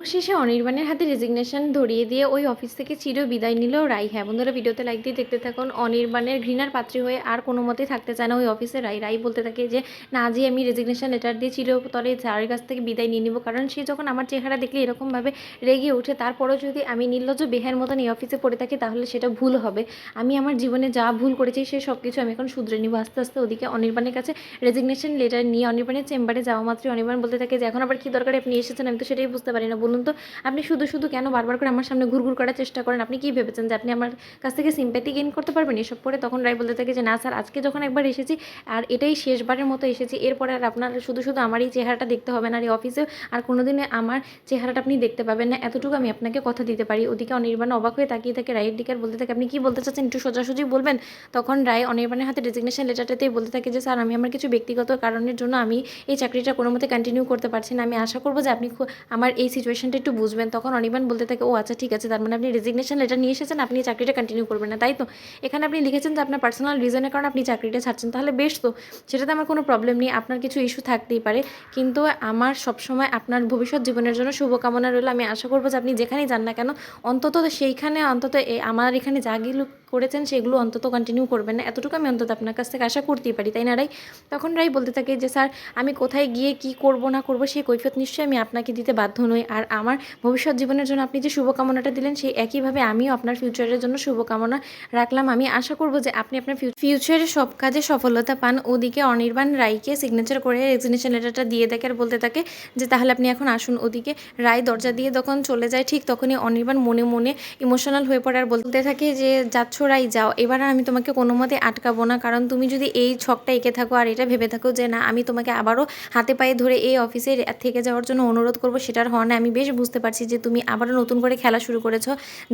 শেষে অনির্বাণের হাতে রেজিগনেশন ধরিয়ে দিয়ে ওই অফিস থেকে চির বিদায় নিল রাই। হ্যাঁ বন্ধুরা, ভিডিওতে লাইক দিয়ে দেখতে থাকুন। অনির্বাণের ঘৃণার পাত্রী হয়ে আর কোনো মতেই থাকতে চায় না ওই অফিসে রাই। রাই বলতে থাকে যে না, আজই আমি রেজিগনেশন লেটার দিয়ে চিরতরে স্যারের কাছ থেকে বিদায় নিয়ে নিব, কারণ সে যখন আমার চেহারা দেখলে এরকমভাবে রেগে ওঠে, তারপরেও যদি আমি নির্লজ্জ বেহার মতন এই অফিসে পড়ে থাকি তাহলে সেটা ভুল হবে। আমি আমার জীবনে যা ভুল করেছি সে সব কিছু আমি এখন শুধরে নিব আস্তে আস্তে। ওদিকে অনির্বাণের কাছে রেজিগনেশন লেটার নিয়ে অনির্বাণের চেম্বারে যাওয়া মাত্রই অনির্বাণ বলতে থাকে যে এখন আবার কী দরকারে আপনি এসেছেন, আমি তো সেটাই বুঝতে পারি না। বলুন তো, আপনি শুধু শুধু কেন বারবার করে আমার সামনে ঘুরঘুর করার চেষ্টা করেন? আপনি কি ভেবেছেন যে আপনি আমার কাছ থেকে সিম্প্যাথি গেইন করতে পারবেন এসব করে? তখন রায় বলতে থাকে যে না স্যার, আজকে যখন একবার এসেছি আর এটাই শেষবারের মতো এসেছি, এরপরে আর আপনার শুধু শুধু আমার এই চেহারাটা দেখতে হবে না, আর এই অফিসে আর কোনোদিনে আমার চেহারাটা আপনি দেখতে পাবেন না, এতটুকু আমি আপনাকে কথা দিতে পারি। ওদিকে অনির্বাণ অবাক হয়ে তাকিয়ে থাকে রায়ের দিকে আর বলতে থাকে আপনি কি বলতে চাচ্ছেন, একটু সোজাসুজি বলবেন। তখন রায় অনির্বাণের হাতে রেজিগনেশন লেটারটাতেই বলতে থাকে যে স্যার, আমি আমার কিছু ব্যক্তিগত কারণের জন্য আমি এই চাকরিটা কোনো মতে কন্টিনিউ করতে পারছি না। আমি আশা করবো যে আপনি আমার এই সিচুয়েশনটা একটু বুঝবেন। তখন অনির্বাণ বলতে থাকে ও আচ্ছা ঠিক আছে, তার মানে আপনি রেজিগনেশন লেটার নিয়ে এসেছেন, আপনি চাকরিটা কন্টিনিউ করবেন না, তাই তো? এখানে আপনি লিখেছেন যে আপনার পার্সোনাল রিজনের কারণে আপনি চাকরিটা ছাড়ছেন, তাহলে বেশ তো, সেটাতে আমার কোনো প্রবলেম নেই। আপনার কিছু ইস্যু থাকতেই পারে, কিন্তু আমার সবসময় আপনার ভবিষ্যৎ জীবনের জন্য শুভকামনা রইল। আমি আশা করবো যে আপনি যেখানেই যান না কেন, অন্তত সেইখানে অন্তত আমার এখানে যা করেছেন সেগুলো অন্তত কন্টিনিউ করবেন না, এতটুকু আমি অন্তত আপনার কাছ থেকে আশা করতেই পারি, তাই না রাই? তখন রাই বলতে থাকে যে স্যার, আমি কোথায় গিয়ে কি করব না করব সেই কৈফিয়ত নিশ্চয়ই আমি আপনাকে দিতে বাধ্য নই। আর আমার ভবিষ্যৎ জীবনের জন্য আপনি যে শুভকামনাটা দিলেন, সেই একইভাবে আমিও আপনার ফিউচারের জন্য শুভকামনা রাখলাম। আমি আশা করব যে আপনি আপনার ফিউচারে সব কাজে সফলতা পান। ওদিকে অনির্বাণ রায়কে সিগনেচার করে রেজিগনেশন লেটারটা দিয়ে দেখে আর বলতে থাকে যে তাহলে আপনি এখন আসুন। ওদিকে রায় দরজা দিয়ে যখন চলে যায়, ঠিক তখনই অনির্বাণ মনে মনে ইমোশনাল হয়ে পড়ে আর বলতে থাকে যে যাচ্ছ রাই, যাও, এবার আর আমি তোমাকে কোনো মতে আটকাবো না, কারণ তুমি যদি এই ছকটা এঁকে থাকো আর এটা ভেবে থাকো যে না, আমি তোমাকে আবারও হাতে পায়ে ধরে এই অফিসে থেকে যাওয়ার জন্য অনুরোধ করবো, সেটার হওয়া আমি বেশ বুঝতে পারছি যে তুমি আবারও নতুন করে খেলা শুরু করেছো।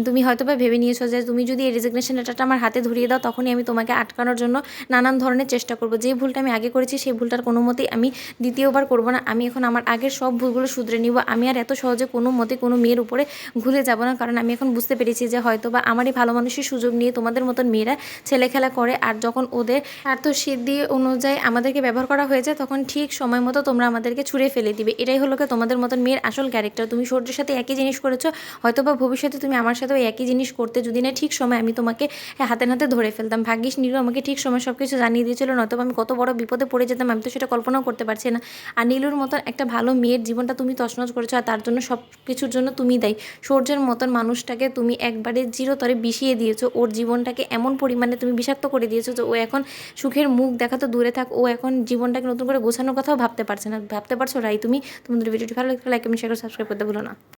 তুমি হয়তো বা ভেবে নিয়েছো যে তুমি যদি এই রেজিগনেশন লেটারটা আমার হাতে ধরিয়ে দাও, তখনই আমি তোমাকে আটকানোর জন্য নানান ধরনের চেষ্টা করবো। যে ভুলটা আমি আগে করেছি সেই ভুলটার কোনো মতেই আমি দ্বিতীয়বার করবো না। আমি এখন আমার আগের সব ভুলগুলো শুধরে নিব। আমি আর এত সহজে কোনো মতে কোনো মেয়ের উপরে ঘুরে যাব না, কারণ আমি এখন বুঝতে পেরেছি যে হয়তো বা আমারই ভালো মানুষের সুযোগ নিয়ে তোমাদের মতন মেয়েরা ছেলে খেলা করে, আর যখন ওদের স্বার্থসিদ্ধি অনুযায়ী আমাদেরকে ব্যবহার করা হয়ে যায়, তখন ঠিক সময় মতো তোমরা আমাদেরকে ছুঁড়ে ফেলে দিবে। এটাই হলো তোমাদের মতন মেয়ের আসল ক্যারেক্টার। তুমি সূর্যের সাথে একই জিনিস করেছো, হয়তো বা ভবিষ্যতে তুমি আমার সাথেও একই জিনিস করতে, যদি না ঠিক সময় আমি তোমাকে হাতে নাতে ধরে ফেলতাম। ভাগ্যিস নীলু আমাকে ঠিক সময় সব কিছু জানিয়ে দিয়েছিল, নয়তো আমি কত বড় বিপদে পড়ে যেতাম আমি তো সেটা কল্পনাও করতে পারছি না। আর নীলুর মতন একটা ভালো মেয়ের জীবনটা তুমি তছনছ করেছো, আর তার জন্য সব কিছুর জন্য তুমি দায়ী। সূর্যের মতন মানুষটাকে তুমি একবারে চিরতরে বিষিয়ে দিয়েছো, ওর জীবনটাকে এমন পরিমাণে তুমি বিষাক্ত করে দিয়েছো যে ও এখন সুখের মুখ দেখা তো দূরে থাক, ও এখন জীবনটাকে নতুন করে গোছানোর কথাও ভাবতে পারছে না। ভাবতে পারছো রাই তুমি? তোমাদের ভিডিওটি ভালো লাগলে লাইক, কমেন্ট, শেয়ার, সাবস্ক্রাইব করতে ভুলো না।